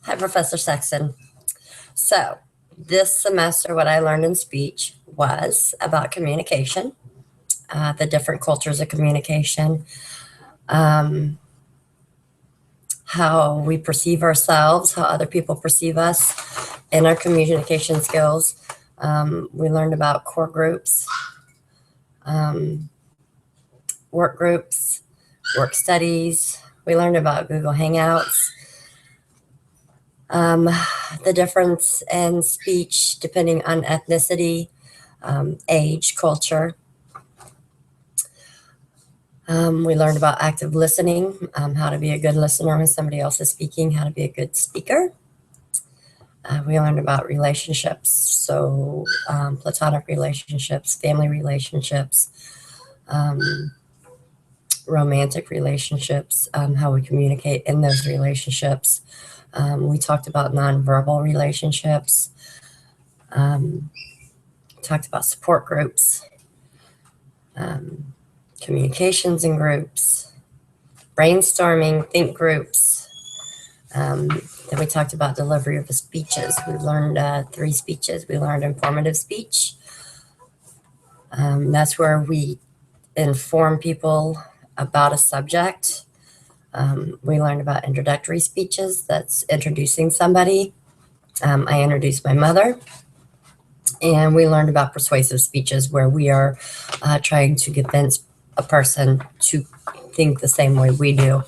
Hi, Professor Sexton. So, this semester, what I learned in speech was about communication, the different cultures of communication, um, how we perceive ourselves, how other people perceive us, and our communication skills. We learned about core groups, um, work groups, work studies. We learned about Google Hangouts. The difference in speech depending on ethnicity, age, culture. We learned about active listening, how to be a good listener when somebody else is speaking, how to be a good speaker. We learned about relationships, so platonic relationships, family relationships, romantic relationships, how we communicate in those relationships. We talked about nonverbal relationships, talked about support groups, communications in groups, brainstorming, think groups. Then we talked about delivery of the speeches. We learned 3 speeches. We learned informative speech. That's where we inform people about a subject. We learned about introductory speeches. That's introducing somebody. I introduced my mother. And we learned about persuasive speeches where we are trying to convince a person to think the same way we do.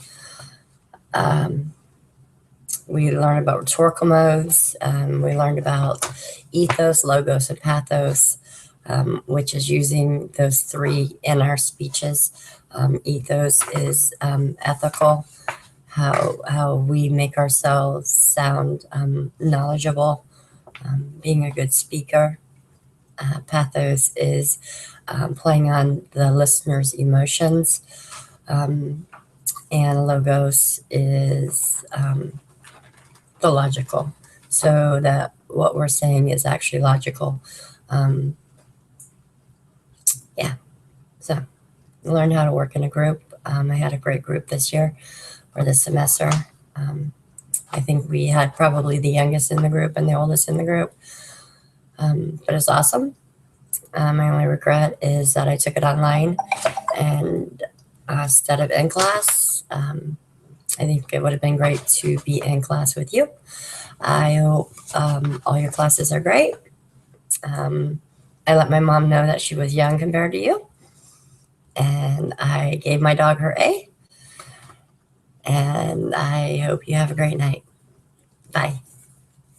We learned about rhetorical modes. We learned about ethos, logos, and pathos, which is using those 3 in our speeches. Ethos is ethical, how we make ourselves sound knowledgeable, being a good speaker. Pathos is playing on the listener's emotions. And logos is the logical, so that what we're saying is actually logical. Yeah, so learn how to work in a group. I had a great group this year or this semester. I think we had probably the youngest in the group and the oldest in the group, but it's awesome. My only regret is that I took it online and instead of in class. I think it would have been great to be in class with you. I hope all your classes are great. I let my mom know that she was young compared to you. And I gave my dog her A. And I hope you have a great night. Bye.